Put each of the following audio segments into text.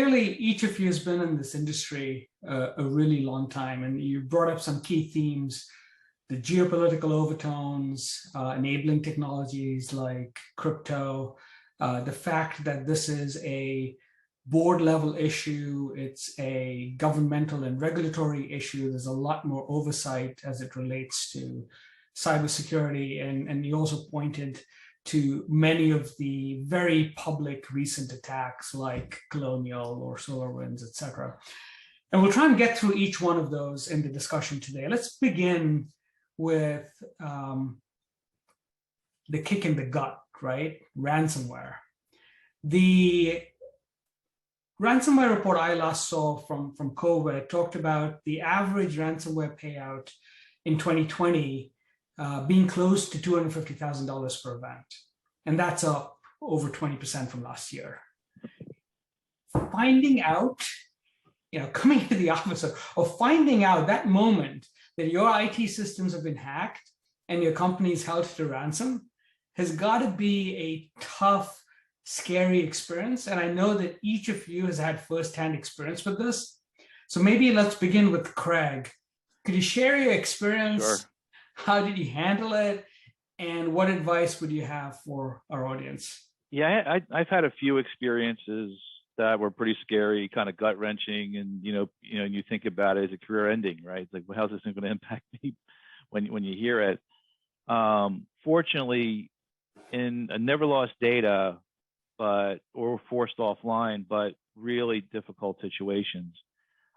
clearly each of you has been in this industry a really long time, and you brought up some key themes: the geopolitical overtones, enabling technologies like crypto, the fact that this is a board level issue, it's a governmental and regulatory issue. There's a lot more oversight as it relates to cybersecurity. And you also pointed to many of the very public recent attacks like Colonial or SolarWinds, et cetera. And we'll try and get through each one of those in the discussion today. Let's begin with the kick in the gut, right? Ransomware. The ransomware report I last saw from Conway talked about the average ransomware payout in 2020 being close to $250,000 per event. And that's up over 20% from last year. Finding out, coming into the office of finding out that moment that your IT systems have been hacked and your company's held to ransom has got to be a tough, scary experience. And I know that each of you has had firsthand experience with this. So maybe let's begin with Craig. Could you share your experience? Sure. How did you handle it? And what advice would you have for our audience? Yeah, I've had a few experiences that were pretty scary, kind of gut wrenching, and you think about it as a career ending, right? It's like, well, how's this going to impact me when you hear it? Fortunately, I never lost data, or forced offline, but really difficult situations.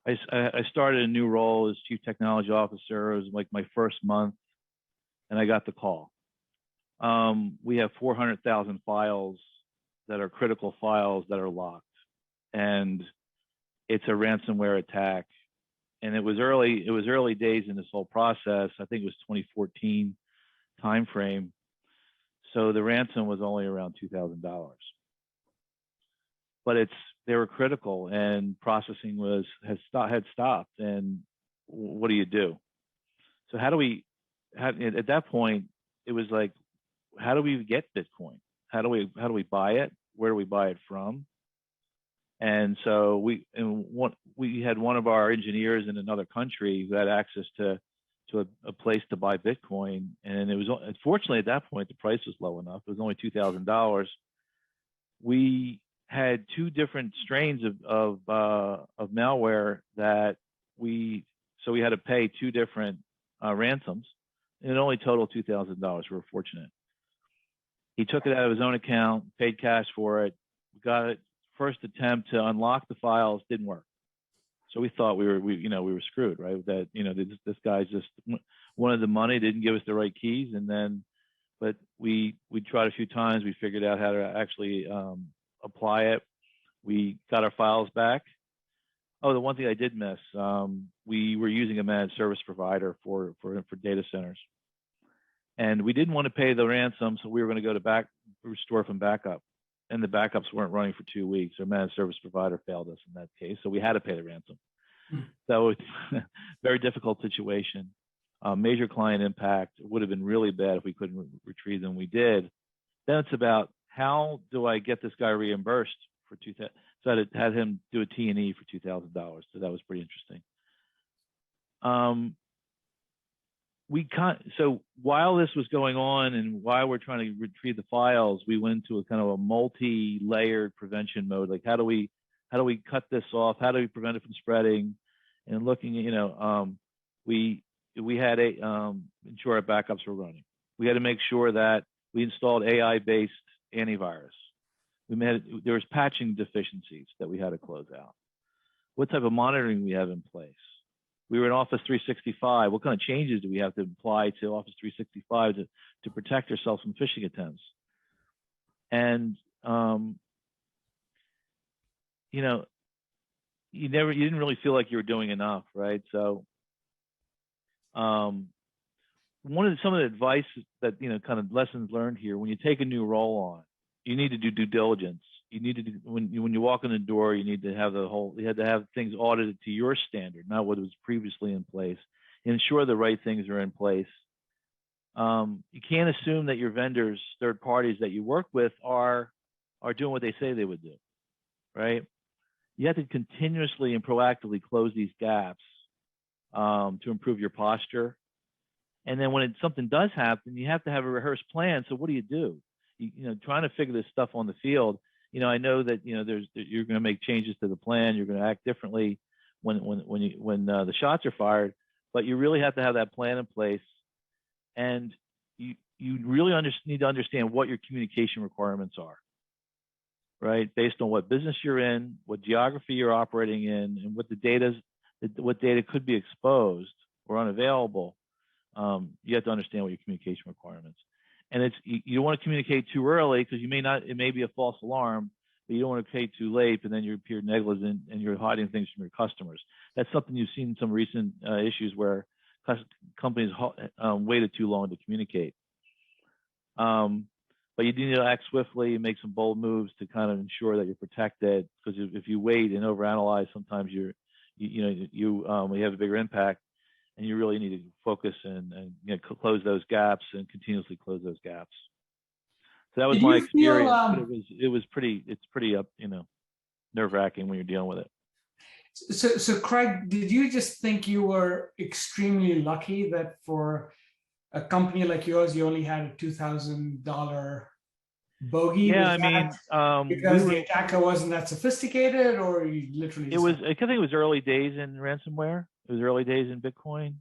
I started a new role as chief technology officer. It was like my first month, and I got the call. We have 400,000 files that are critical files that are locked, and it's a ransomware attack. And it was early days in this whole process. I think it was 2014 timeframe. So the ransom was only around $2,000. But they were critical, and processing had stopped. And what do you do? So at that point, it was like, how do we get Bitcoin? How do we buy it? Where do we buy it from? And so we had one of our engineers in another country who had access to a place to buy Bitcoin, and it was, unfortunately, at that point the price was low enough. It was only $2,000. We had two different strains of malware so we had to pay two different ransoms, and it only totaled $2,000. We were fortunate. He took it out of his own account, paid cash for it. We got it. First attempt to unlock the files didn't work. So we thought we were screwed, right? That this guy just wanted the money, didn't give us the right keys, but we tried a few times. We figured out how to actually apply it. We got our files back. Oh, the one thing I did miss, we were using a managed service provider for data centers, and we didn't want to pay the ransom, so we were going to go to restore from backup. And the backups weren't running for 2 weeks. Our managed service provider failed us in that case, so we had to pay the ransom. That was a very difficult situation. Major client impact. It would have been really bad if we couldn't retrieve them. We did. Then it's about, how do I get this guy reimbursed for $2,000? So I had him do a T&E for $2,000. So that was pretty interesting. So while this was going on and while we're trying to retrieve the files, we went to a kind of a multi-layered prevention mode. Like, how do we cut this off? How do we prevent it from spreading? And looking at, we had to ensure our backups were running. We had to make sure that we installed AI-based antivirus. There was patching deficiencies that we had to close out. What type of monitoring we have in place? We were in Office 365. What kind of changes do we have to apply to Office 365 to protect ourselves from phishing attempts? And you didn't really feel like you were doing enough, right? So some of the advice that kind of lessons learned here: when you take a new role on, you need to do due diligence. You need to do, when you walk in the door, you need to have you had to have things audited to your standard, not what was previously in place. Ensure the right things are in place. You can't assume that your vendors, third parties that you work with, are doing what they say they would do, right? you have to continuously and proactively close these gaps to improve your posture. And then when something does happen, you have to have a rehearsed plan. So what do? Trying to figure this stuff on the field. I know that you're going to make changes to the plan. You're going to act differently when the shots are fired. But you really have to have that plan in place, and you really need to understand what your communication requirements are, right? Based on what business you're in, what geography you're operating in, and what data could be exposed or unavailable. You have to understand what your communication requirements. And you don't want to communicate too early, because it may be a false alarm, but you don't want to communicate too late, and then you appear negligent and you're hiding things from your customers. That's something you've seen in some recent issues where companies waited too long to communicate. But you need to act swiftly and make some bold moves to kind of ensure that you're protected, because if you wait and overanalyze, sometimes you have a bigger impact. And you really need to focus and close those gaps and continuously close those gaps. So that was my experience. But it's pretty nerve-wracking when you're dealing with it. So Craig, did you just think you were extremely lucky that for a company like yours, you only had a $2,000 bogey? Yeah, because the attacker wasn't that sophisticated, or you literally? I think it was early days in ransomware. It was early days in Bitcoin.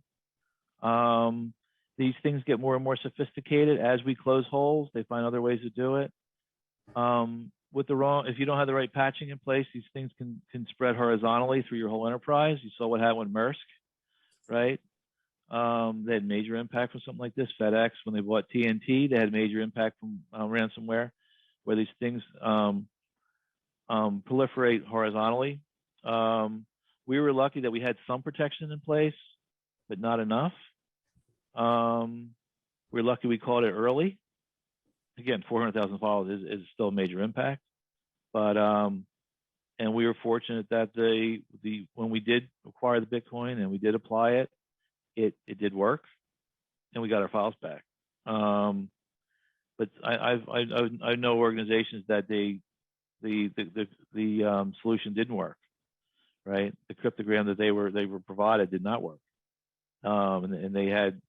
These things get more and more sophisticated as we close holes. They find other ways to do it. If you don't have the right patching in place, these things can spread horizontally through your whole enterprise. You saw what happened with Maersk, right? They had major impact from something like this. FedEx, when they bought TNT, they had major impact from ransomware, where these things proliferate horizontally. We were lucky that we had some protection in place, but not enough. We're lucky we caught it early. Again, 400,000 followers is still a major impact, but and we were fortunate that when we did acquire the Bitcoin and we did apply it, it did work, and we got our files back. But I know organizations that the solution didn't work. Right, the cryptogram that they were provided did not work, and they had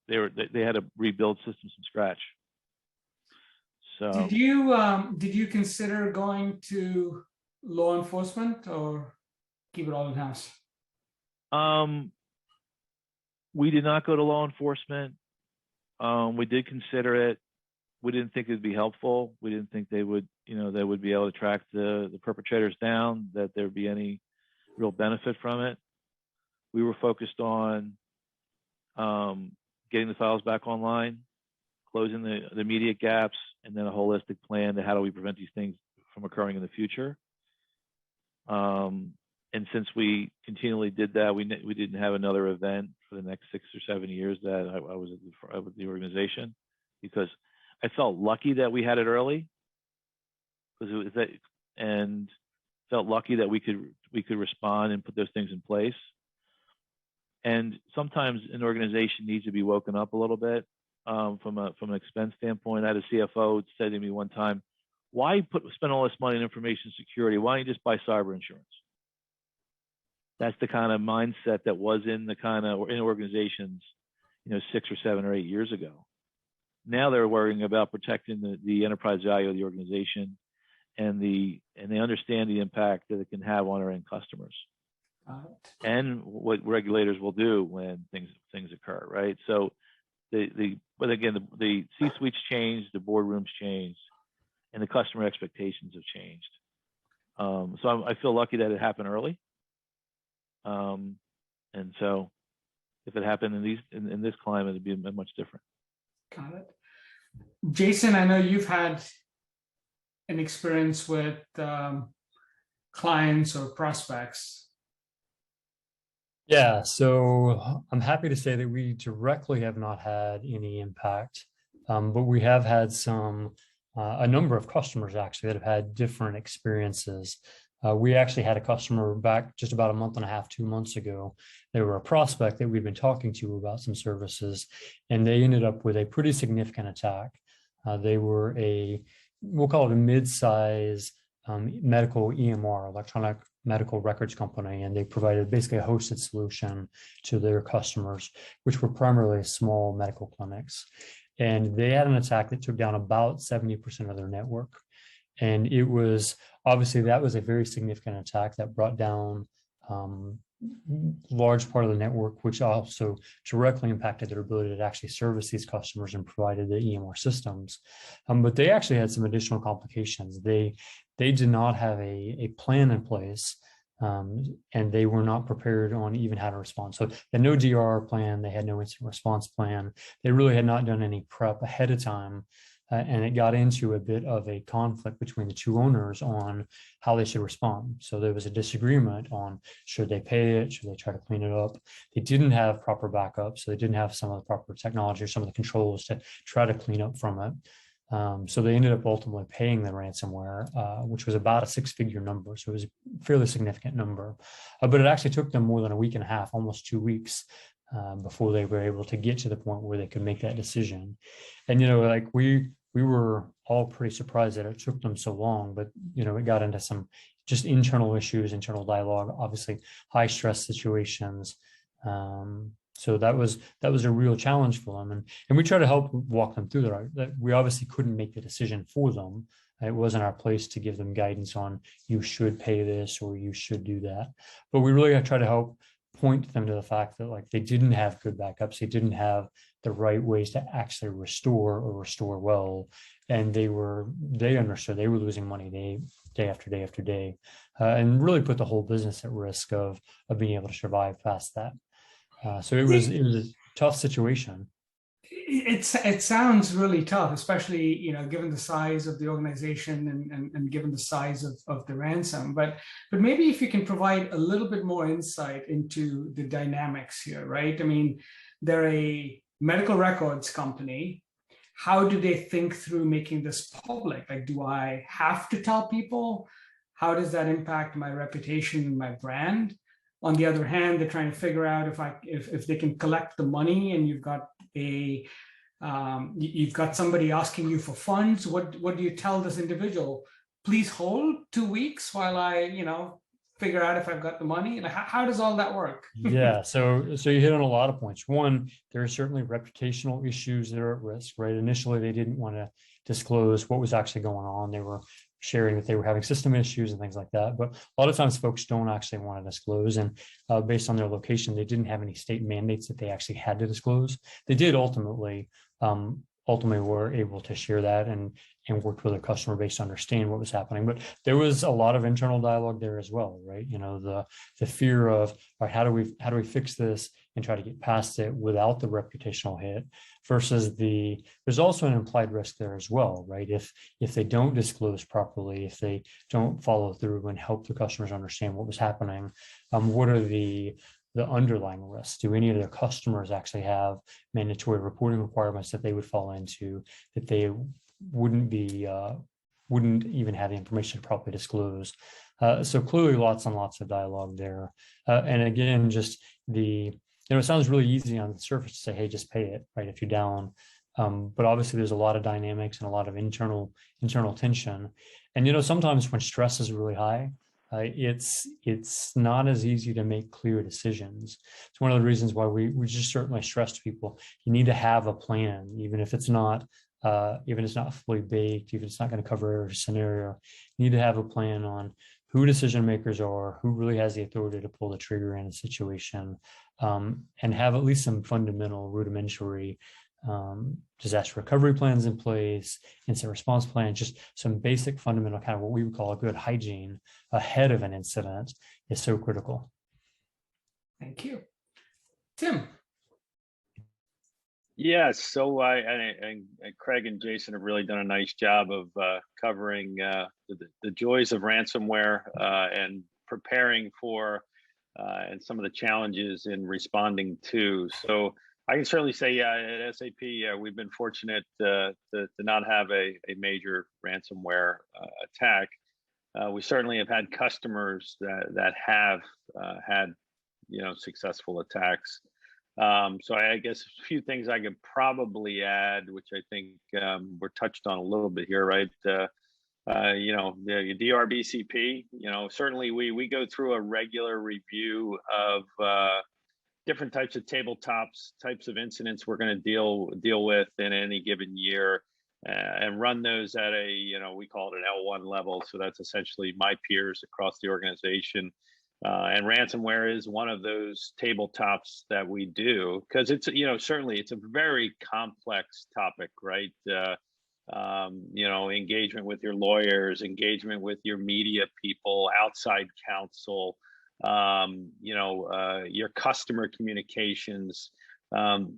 they had to rebuild systems from scratch. So did you consider going to law enforcement, or keep it all in house? We did not go to law enforcement. We did consider it. We didn't think it'd be helpful. We didn't think they would be able to track the perpetrators down, that there'd be any real benefit from it. We were focused on getting the files back online, closing the immediate gaps, and then a holistic plan to how do we prevent these things from occurring in the future. And since we continually did that, we didn't have another event for the next 6 or 7 years that I was with the organization, because I felt lucky that we had it early, and felt lucky that we could respond and put those things in place. And sometimes an organization needs to be woken up a little bit from an expense standpoint. I had a CFO say to me one time, "Why spend all this money on information security? Why don't you just buy cyber insurance?" That's the kind of mindset that was in organizations, 6 or 7 or 8 years ago. Now they're worrying about protecting the enterprise value of the organization, and they understand the impact that it can have on our end customers, and what regulators will do when things occur, right? So but again, the C-suites changed, the boardrooms changed, and the customer expectations have changed. So I feel lucky that it happened early. And so if it happened in this climate, it'd be much different. Got it. Jason, I know you've had an experience with clients or prospects. Yeah, so I'm happy to say that we directly have not had any impact, but we have had a number of customers actually that have had different experiences. We actually had a customer back just about a month and a half, 2 months ago. They were a prospect that we've been talking to about some services, and they ended up with a pretty significant attack. They were we'll call it a mid-size medical EMR, electronic medical records company, and they provided basically a hosted solution to their customers, which were primarily small medical clinics. And they had an attack that took down about 70% of their network. And it was obviously that was a very significant attack that brought down large part of the network, which also directly impacted their ability to actually service these customers and provided the EMR systems. But they actually had some additional complications. They did not have a plan in place, and they were not prepared on even how to respond. So they had no DR plan, they had no incident response plan. They really had not done any prep ahead of time. And it got into a bit of a conflict between the two owners on how they should respond. So there was a disagreement on should they pay it, should they try to clean it up. They didn't have proper backup, so they didn't have some of the proper technology or some of the controls to try to clean up from it. So they ended up ultimately paying the ransomware, which was about a six-figure number. So it was a fairly significant number. But it actually took them more than a week and a half, almost 2 weeks, before they were able to get to the point where they could make that decision. And, like we were all pretty surprised that it took them so long, but, it got into some just internal issues, internal dialogue, obviously high stress situations. So that was a real challenge for them. And we try to help walk them through that. We obviously couldn't make the decision for them. It wasn't our place to give them guidance on you should pay this or you should do that. But we really try to help point them to the fact that like they didn't have good backups, they didn't have the right ways to actually restore well, and they understood they were losing money day after day after day, and really put the whole business at risk of being able to survive past that. So it was a tough situation. It sounds really tough, especially given the size of the organization and given the size of the ransom. But maybe if you can provide a little bit more insight into the dynamics here, right? I mean, they're a medical records company. How do they think through making this public? Like, do I have to tell people? How does that impact my reputation, my brand? On the other hand, they're trying to figure out if they can collect the money, and you've got somebody asking you for funds. What do you tell this individual? Please hold 2 weeks while I figure out if I've got the money. Like, how does all that work? Yeah, so you hit on a lot of points. One, there are certainly reputational issues that are at risk, right? Initially, they didn't want to disclose what was actually going on. They were sharing that they were having system issues and things like that. But a lot of times folks don't actually want to disclose. And based on their location, they didn't have any state mandates that they actually had to disclose. They did ultimately were able to share that and worked with their customer base to understand what was happening. But there was a lot of internal dialogue there as well, right? The fear of, all right, how do we fix this and try to get past it without the reputational hit, versus there's also an implied risk there as well, right? If they don't disclose properly, if they don't follow through and help the customers understand what was happening, what are the underlying risks? Do any of their customers actually have mandatory reporting requirements that they would fall into, that they wouldn't even have the information to properly disclose? So clearly lots and lots of dialogue there. And again, just it sounds really easy on the surface to say, hey, just pay it, right, if you're down. But obviously there's a lot of dynamics and a lot of internal tension. And sometimes when stress is really high, it's not as easy to make clear decisions. It's one of the reasons why we just certainly stress to people, you need to have a plan, even if it's not fully baked, even if it's not going to cover every scenario. You need to have a plan on who decision makers are, who really has the authority to pull the trigger in a situation, and have at least some fundamental rudimentary disaster recovery plans in place, incident response plan, just some basic fundamental kind of what we would call a good hygiene ahead of an incident is so critical. Thank you. Tim. Yes, so Craig and Jason have really done a nice job of covering the joys of ransomware and preparing for and some of the challenges in responding to. So I can certainly say, at SAP, we've been fortunate to not have a major ransomware attack. We certainly have had customers that have had successful attacks. So I guess a few things I could probably add, which I think were touched on a little bit here, right? the DRBCP. Certainly we go through a regular review of different types of tabletops, types of incidents we're going to deal with in any given year, and run those at a, we call it an L1 level. So that's essentially my peers across the organization. And ransomware is one of those tabletops that we do, because it's, certainly it's a very complex topic, right? Engagement with your lawyers, engagement with your media people, outside counsel, your customer communications.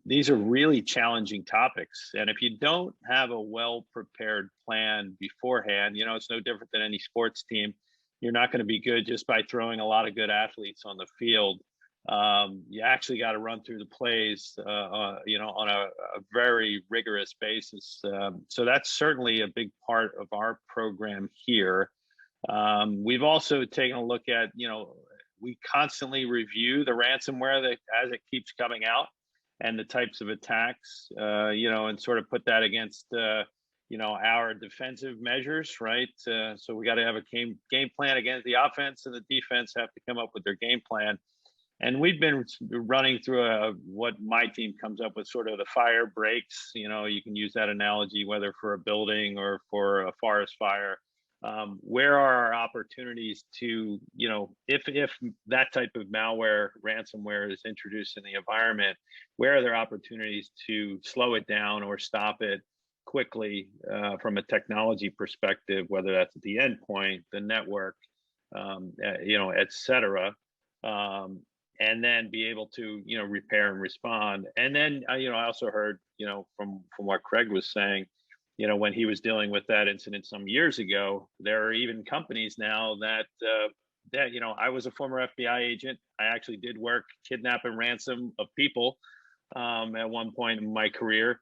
These are really challenging topics. And if you don't have a well-prepared plan beforehand, it's no different than any sports team. You're not going to be good just by throwing a lot of good athletes on the field. You actually got to run through the plays, on a very rigorous basis. So that's certainly a big part of our program here. We've also taken a look at, we constantly review the ransomware that as it keeps coming out and the types of attacks, and sort of put that against, our defensive measures, right? So we got to have a game plan. Against the offense and the defense have to come up with their game plan. And we've been running through what my team comes up with, sort of the fire breaks. You can use that analogy, whether for a building or for a forest fire. Where are our opportunities to, if that type of malware, ransomware is introduced in the environment, where are there opportunities to slow it down or stop it quickly from a technology perspective, whether that's at the endpoint, the network, et cetera. And then be able to, repair and respond. And then, I also heard, from what Craig was saying, when he was dealing with that incident some years ago, there are even companies now that, I was a former FBI agent. I actually did work kidnap and ransom of people at one point in my career.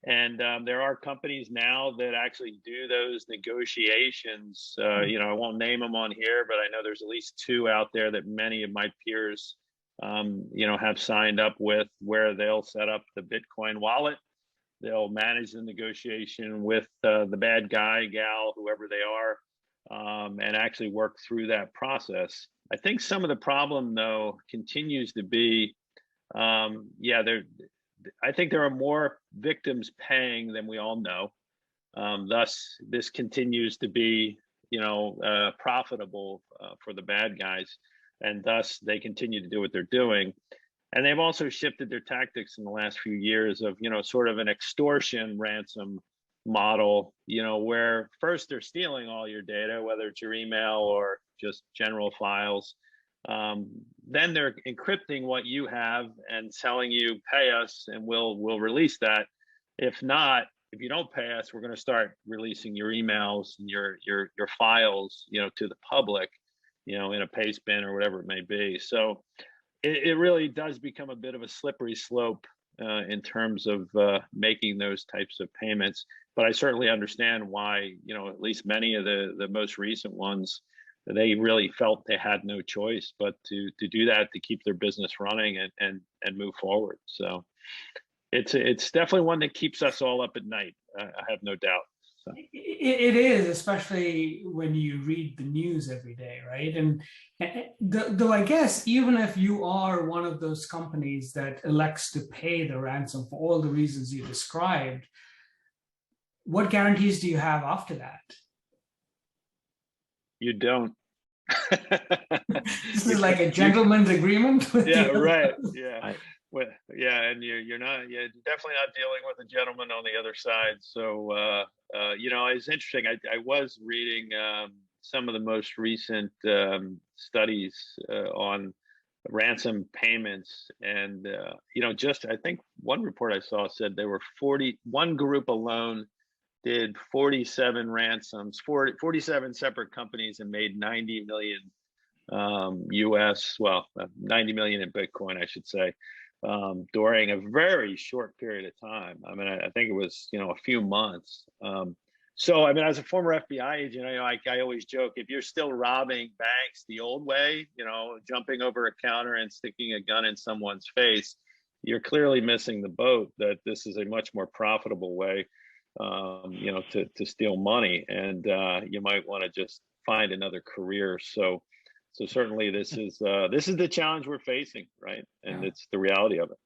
And there are companies now that actually do those negotiations. I won't name them on here, but I know there's at least 2 out there that many of my peers have signed up with, where they'll set up the Bitcoin wallet. They'll manage the negotiation with the bad guy, gal, whoever they are, and actually work through that process. I think some of the problem, though, continues to be, I think there are more victims paying than we all know. Thus, this continues to be, profitable for the bad guys. And thus they continue to do what they're doing. And they've also shifted their tactics in the last few years of, sort of an extortion ransom model, where first they're stealing all your data, whether it's your email or just general files. Then they're encrypting what you have and telling you, pay us and we'll release that. If not, if you don't pay us, we're going to start releasing your emails and your files, to the public, in a paste bin or whatever it may be. So it really does become a bit of a slippery slope in terms of making those types of payments. But I certainly understand why, at least many of the most recent ones, they really felt they had no choice but to do that, to keep their business running and move forward. So it's definitely one that keeps us all up at night. I have no doubt. So. It is, especially when you read the news every day, right? And though I guess even if you are one of those companies that elects to pay the ransom for all the reasons you described, what guarantees do you have after that? You don't. This is like a gentleman's agreement. Yeah, right. Yeah. Well, yeah, and you're definitely not dealing with a gentleman on the other side. So, it's interesting. I was reading some of the most recent studies on ransom payments, and I think one report I saw said there were one group alone did 47 ransoms, 47 separate companies, and made 90 million US, 90 million in Bitcoin, I should say. During a very short period of time. I mean, I think it was, a few months. So, I mean, as a former FBI agent, I always joke, if you're still robbing banks the old way, jumping over a counter and sticking a gun in someone's face, you're clearly missing the boat, that this is a much more profitable way. to steal money, and you might want to just find another career. So certainly this is the challenge we're facing, right? And it's the reality of it.